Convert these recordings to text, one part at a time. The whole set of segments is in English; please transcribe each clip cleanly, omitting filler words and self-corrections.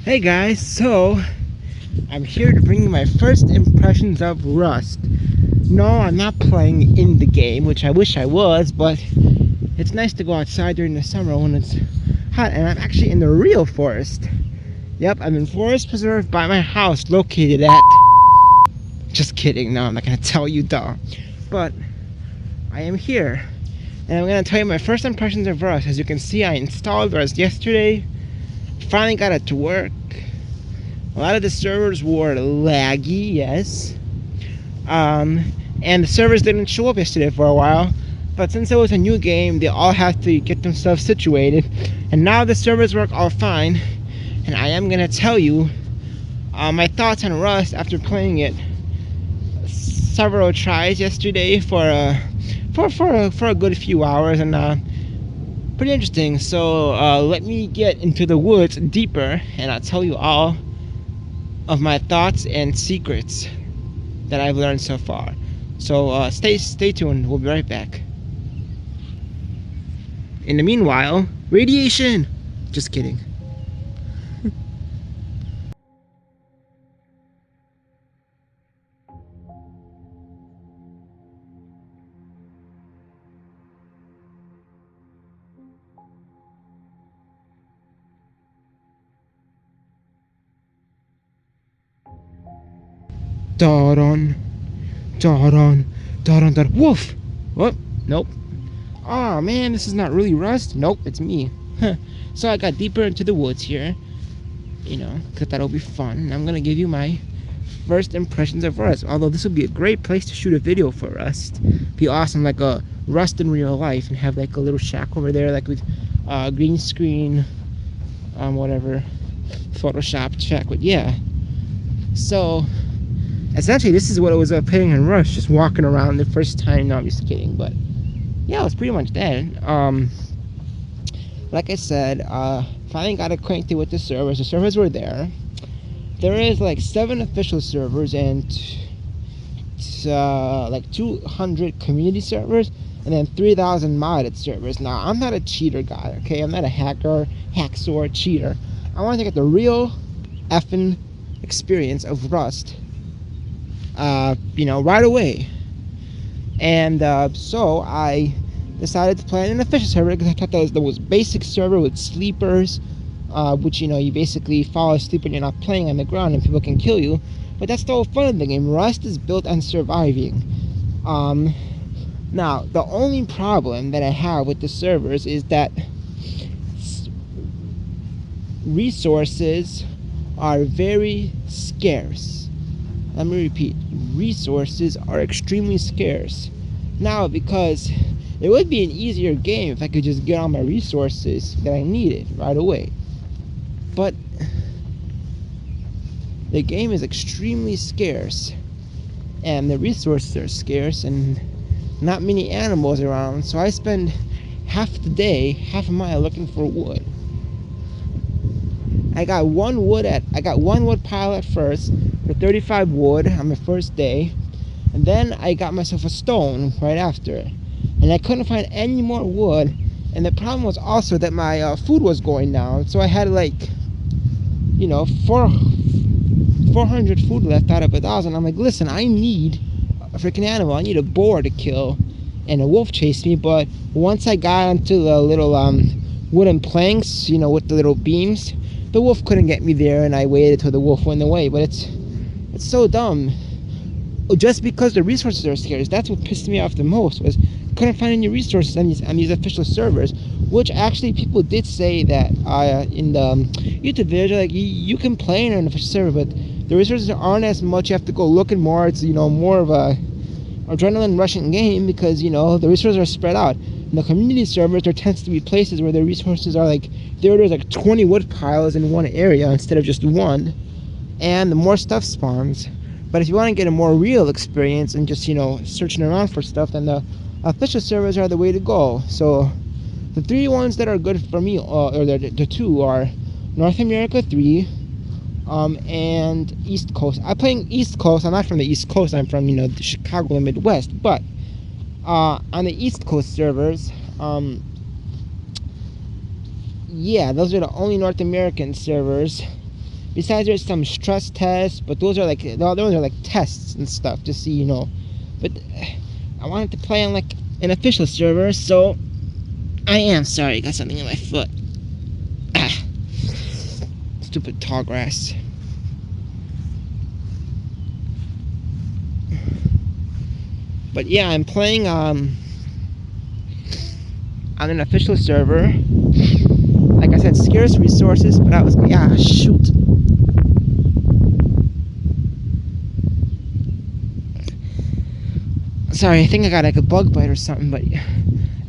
Hey guys, so I'm here to bring you my first impressions of Rust. No, I'm not playing in the game, which I wish I was, but it's nice to go outside during the summer when it's hot, and I'm actually in the real forest. Yep, I'm in Forest Preserve by my house, located at... Just kidding, no, I'm not gonna tell you, duh. But I am here, and I'm gonna tell you my first impressions of Rust. As you can see, I installed Rust yesterday, finally got it to work. A lot of the servers were laggy, yes. Um, and the servers didn't show up yesterday for a while. But since it was a new game, they all have to get themselves situated. And now the servers work all fine. And I am going to tell you my thoughts on Rust after playing it several tries yesterday for a good few hours. And pretty interesting. So let me get into the woods deeper, and I'll tell you all of my thoughts and secrets that I've learned so far. So stay tuned. We'll be right back. In the meanwhile, radiation. Just kidding. Daron, Daron, Daron, Daron. Wolf. What? Nope. Oh man, this is not really Rust. Nope, it's me. Huh. So I got deeper into the woods here. Cause that'll be fun. And I'm gonna give you my first impressions of Rust. Although this would be a great place to shoot a video for Rust. Be awesome, like a Rust in real life, and have like a little shack over there, like with green screen, whatever, Photoshop check. But yeah, so essentially this is what it was playing in Rush, just walking around the first time. No, I'm just kidding, but yeah, it was pretty much that. Like I said, finally got acquainted with the servers. The servers were there. There is like 7 official servers and like 200 community servers, and then 3,000 modded servers. Now, I'm not a cheater guy, okay? I'm not a hacker, hacksaw, cheater. I want to get the real effing experience of Rust, right away. And so I decided to play in an official server because I thought that was the most basic server with sleepers, which, you basically fall asleep when you're not playing on the ground and people can kill you. But that's the whole fun of the game. Rust is built on surviving. Um, Now, the only problem that I have with the servers is that resources are very scarce. Let me repeat, resources are extremely scarce. Now, because it would be an easier game if I could just get all my resources that I needed right away. But the game is extremely scarce, and the resources are scarce, and not many animals around, so I spend half the day, half a mile looking for wood. I got one wood pile at first for 35 wood on my first day, and then I got myself a stone right after, and I couldn't find any more wood. And the problem was also that my food was going down, so I had like, 400 food left out of 1,000. I'm like, listen, I need a freaking animal. I need a boar to kill, and a wolf chased me. But once I got onto the little wooden planks, with the little beams, the wolf couldn't get me there, and I waited till the wolf went away. But it's so dumb. Just because the resources are scarce, that's what pissed me off the most. Was couldn't find any resources on these official servers, which actually people did say that in the YouTube videos, like you can play in an official server, but the resources aren't as much. You have to go looking more. It's more of a adrenaline rushing game because the resources are spread out. In the community servers, there tends to be places where the resources are like there's like 20 wood piles in one area instead of just one, and the more stuff spawns. But if you want to get a more real experience and just searching around for stuff, then the official servers are the way to go. So the 3 ones that are good for me, or the 2 are North America 3, and East Coast. I'm playing East Coast. I'm not from the East Coast. I'm from the Chicago and Midwest. But on the East Coast servers, yeah, those are the only North American servers. Besides, there's some stress tests, but those are like tests and stuff, just so you know. But I wanted to play on like an official server, so I am sorry. I got something in my foot. Ah, stupid tall grass. But yeah, I'm playing on an official server. Like I said, scarce resources, but I was shoot. Sorry, I think I got like a bug bite or something, but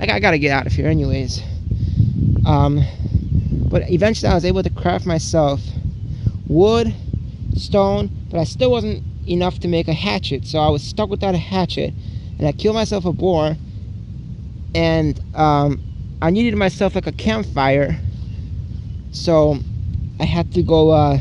I gotta get out of here anyways. But eventually I was able to craft myself wood, stone, but I still wasn't enough to make a hatchet, so I was stuck without a hatchet, and I killed myself a boar, and I needed myself like a campfire, so I had to go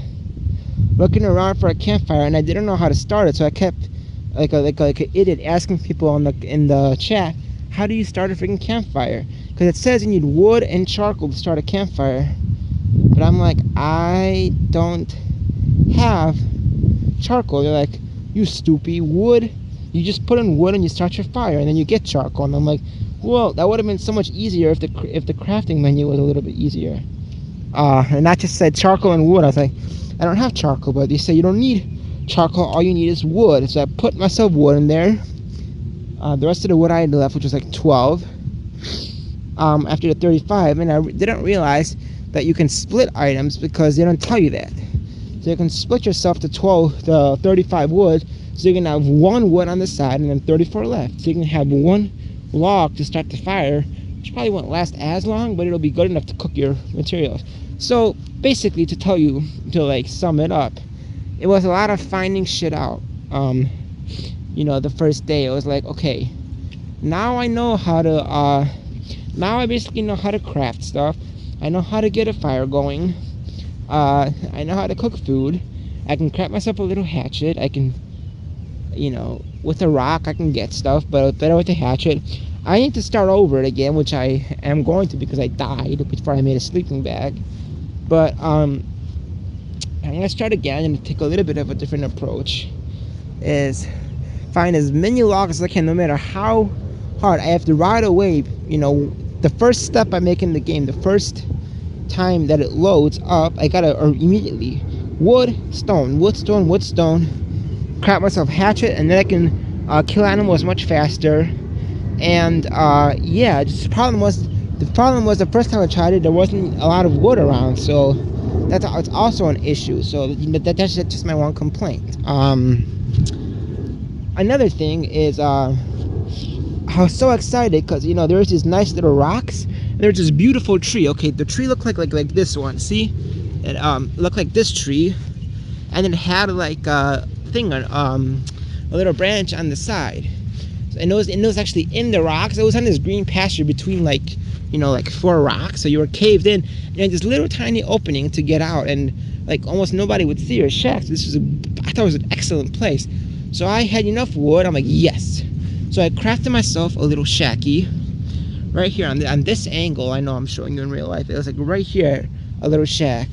looking around for a campfire, and I didn't know how to start it, so I kept like an idiot asking people in the chat, how do you start a freaking campfire? Because it says you need wood and charcoal to start a campfire, but I'm like, I don't have charcoal. They're like, you stupid, wood, you just put in wood and you start your fire and then you get charcoal. And I'm like, well, that would have been so much easier if the crafting menu was a little bit easier. And that just said charcoal and wood. I was like, I don't have charcoal, but they say you don't need charcoal, all you need is wood. So I put myself wood in there. The rest of the wood I had left, which was like 12, after the 35, and I didn't realize that you can split items because they don't tell you that. So you can split yourself to 35 wood, so you can have one wood on the side and then 34 left. So you can have one log to start the fire, which probably won't last as long, but it'll be good enough to cook your materials. So basically, to like sum it up, it was a lot of finding shit out. The first day it was like, okay, now I know how to now I basically know how to craft stuff. I know how to get a fire going. I know how to cook food. I can craft myself a little hatchet. I can, with a rock I can get stuff, but better with a hatchet. I need to start over it again, which I am going to because I died before I made a sleeping bag. But I'm gonna start again and take a little bit of a different approach. Is find as many logs as I can, no matter how hard. I have to right away. The first step I make in the game, the first time that it loads up, I gotta immediately wood, stone, wood, stone, wood, stone, craft myself hatchet, and then I can kill animals much faster. And just the problem was the first time I tried it, there wasn't a lot of wood around, so it's also an issue. So that's just my one complaint. Another thing is I was so excited because there's these nice little rocks and there's this beautiful tree. Okay, the tree looked like this one. See, it looked like this tree, and it had like a thing on a little branch on the side, and it was actually in the rocks. It was on this green pasture between like four rocks, so you were caved in. You had this little tiny opening to get out, and like almost nobody would see your shack. I thought it was an excellent place. So I had enough wood. I'm like, yes. So I crafted myself a little shacky right here on this angle. I know I'm showing you in real life. It was like right here, a little shack.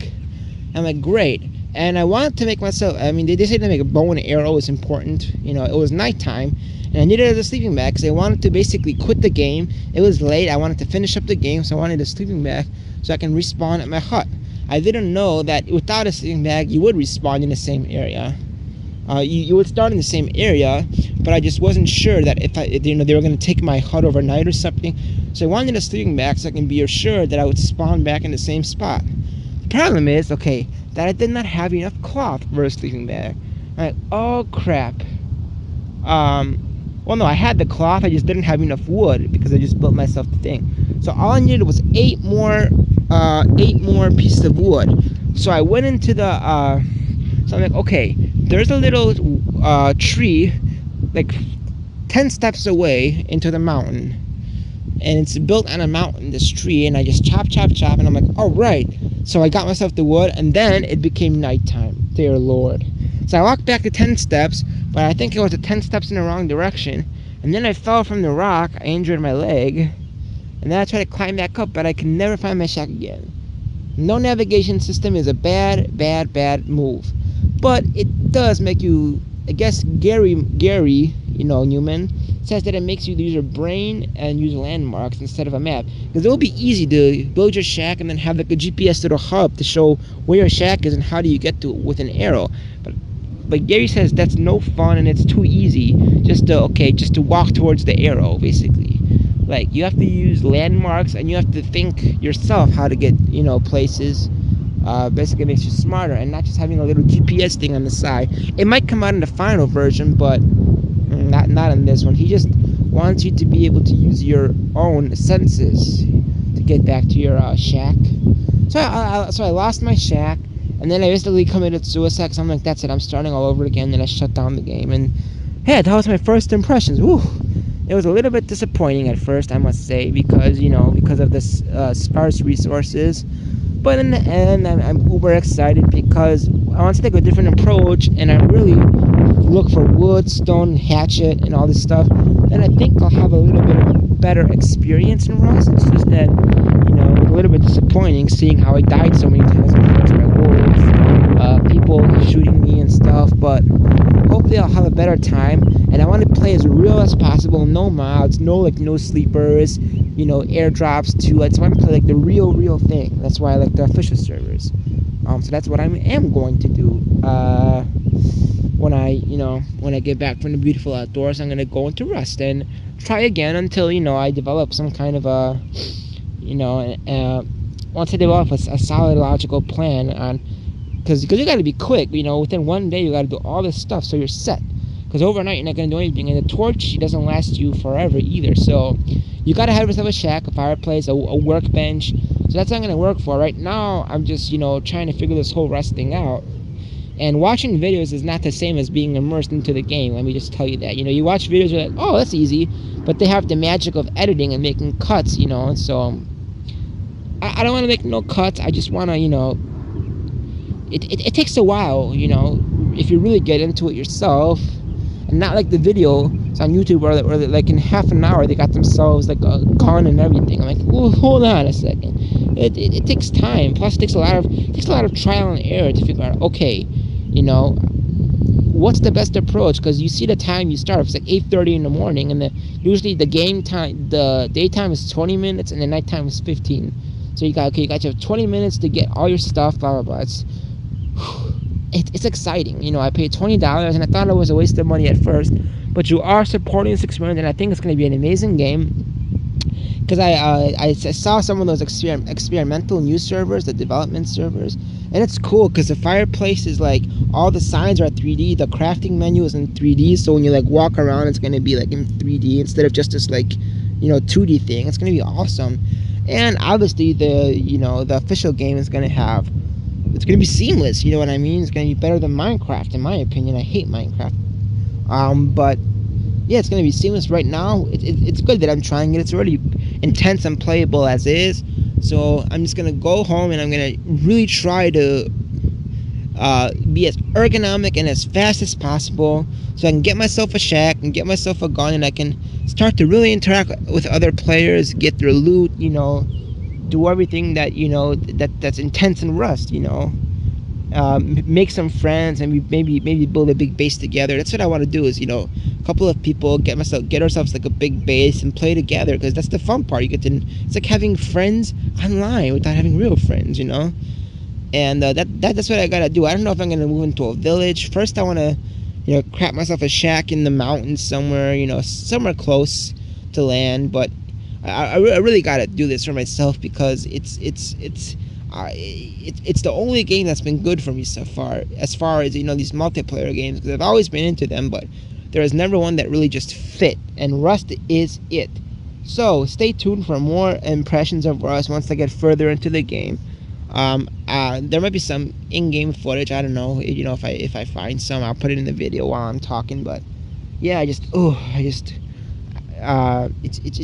I'm like, great. And I wanted to make myself, they say to make a bow and arrow is important. It was nighttime, and I needed it as a sleeping bag because I wanted to basically quit the game. It was late. I wanted to finish up the game, so I wanted a sleeping bag so I can respawn at my hut. I didn't know that without a sleeping bag, you would respawn in the same area. You would start in the same area, but I just wasn't sure that if they were going to take my hut overnight or something. So I wanted a sleeping bag so I can be assured that I would spawn back in the same spot. The problem is, that I did not have enough cloth for a sleeping bag. I'm like, oh crap. Well, no, I had the cloth, I just didn't have enough wood because I just built myself the thing. So all I needed was eight more pieces of wood. So I went into so I'm like, okay, there's a little tree, like 10 steps away into the mountain. And it's built on a mountain, this tree, and I just chop, and I'm like, all right. So I got myself the wood, and then it became nighttime, dear Lord. So I walked back the 10 steps, but I think it was the 10 steps in the wrong direction, and then I fell from the rock, I injured my leg, and then I tried to climb back up, but I could never find my shack again. No navigation system is a bad move. But it does make you, I guess Gary, Newman, says that it makes you use your brain and use landmarks instead of a map. Because it will be easy to build your shack and then have like a GPS little hub to show where your shack is and how do you get to it with an arrow. But Gary says that's no fun and it's too easy just to walk towards the arrow, basically. Like, you have to use landmarks and you have to think yourself how to get, places. Basically makes you smarter and not just having a little GPS thing on the side. It might come out in the final version, but not in this one. He just wants you to be able to use your own senses to get back to your shack. So I lost my shack, and then I basically committed suicide because I'm like, that's it, I'm starting all over again, and I shut down the game. And hey, that was my first impressions. Woo! It was a little bit disappointing at first, I must say, because of this sparse resources. But in the end, I'm uber excited because I want to take a different approach, and I really look for wood, stone, hatchet, and all this stuff. Then I think I'll have a little bit of a better experience in Rust. It's just that, a little bit disappointing seeing how I died so many times by wolves, people shooting me and stuff. But hopefully I'll have a better time. And I want to play as real as possible. No mods, no sleepers, airdrops too. I just want to play like the real thing. That's why I like the official servers. So that's what I am going to do. When I get back from the beautiful outdoors, I'm gonna go into Rust and try again until I develop some kind of a, once I develop a solid logical plan on, because you got to be quick. Within one day you got to do all this stuff so you're set. Because overnight you're not gonna do anything, and the torch doesn't last you forever either. So you gotta have yourself a shack, a fireplace, a workbench. So that's what I'm gonna work for. Right now I'm just trying to figure this whole Rust thing out. And watching videos is not the same as being immersed into the game. Let me just tell you that. You watch videos, you're like, oh, that's easy. But they have the magic of editing and making cuts, So I don't want to make no cuts. I just want to, it takes a while, if you really get into it yourself. And not like the videos on YouTube where like in half an hour they got themselves like a gun and everything. I'm like, well, hold on a second. It takes time. Plus, it takes a lot of trial and error to figure out. Okay, what's the best approach? Because you see the time you start. It's like 8:30 in the morning, and usually the game time, the daytime is 20 minutes, and the nighttime is 15. So you got you have 20 minutes to get all your stuff. Blah blah blah. It's exciting. I paid $20, and I thought it was a waste of money at first, but you are supporting this experiment, and I think it's going to be an amazing game. Because I saw some of those experimental news servers, the development servers, and it's cool because the fireplace is like all the signs are 3D, the crafting menu is in 3D, so when you like walk around, it's going to be like in 3D instead of just this like 2D thing. It's going to be awesome, and obviously the official game is going to have. It's going to be seamless, you know what I mean? It's going to be better than Minecraft, in my opinion. I hate Minecraft. But yeah, it's going to be seamless right now. It's good that I'm trying it. It's already intense and playable as is. So I'm just going to go home and I'm going to really try to be as ergonomic and as fast as possible so I can get myself a shack and get myself a gun and I can start to really interact with other players, get their loot, do everything that, that's intense in Rust, make some friends and maybe build a big base together. That's what I want to do is a couple of people get ourselves like a big base and play together because that's the fun part. It's like having friends online without having real friends, and that's what I gotta do. I don't know if I'm gonna move into a village first. I want to crap myself a shack in the mountains somewhere, somewhere close to land, but I really gotta do this for myself because it's the only game that's been good for me so far as these multiplayer games, because I've always been into them, but there is never one that really just fit, and Rust is it. So stay tuned for more impressions of Rust once I get further into the game. There might be some in-game footage. I don't know. If I find some, I'll put it in the video while I'm talking. But yeah, it's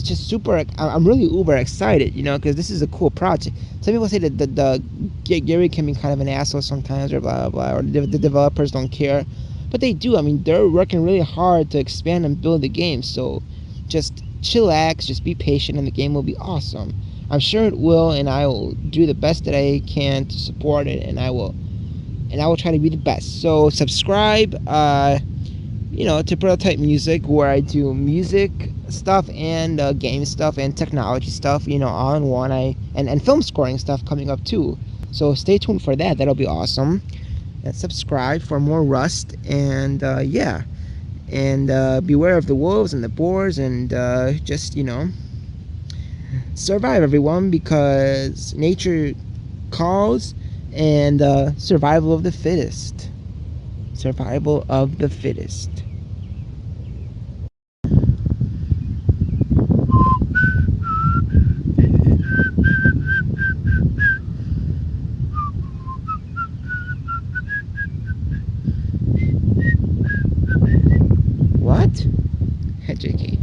just super. I'm really uber excited, because this is a cool project. Some people say that the Gary can be kind of an asshole sometimes, or blah blah blah, or the developers don't care, but they do. I mean, they're working really hard to expand and build the game. So just chillax, just be patient, and the game will be awesome. I'm sure it will, and I will do the best that I can to support it, and I will try to be the best. So subscribe, to Prototype Music, where I do music stuff and game stuff and technology stuff, all in one. And film scoring stuff coming up too. So stay tuned for that. That'll be awesome. And subscribe for more Rust. And yeah, and beware of the wolves and the boars, and just survive, everyone, because nature calls, and survival of the fittest. Survival of the fittest. What? JK.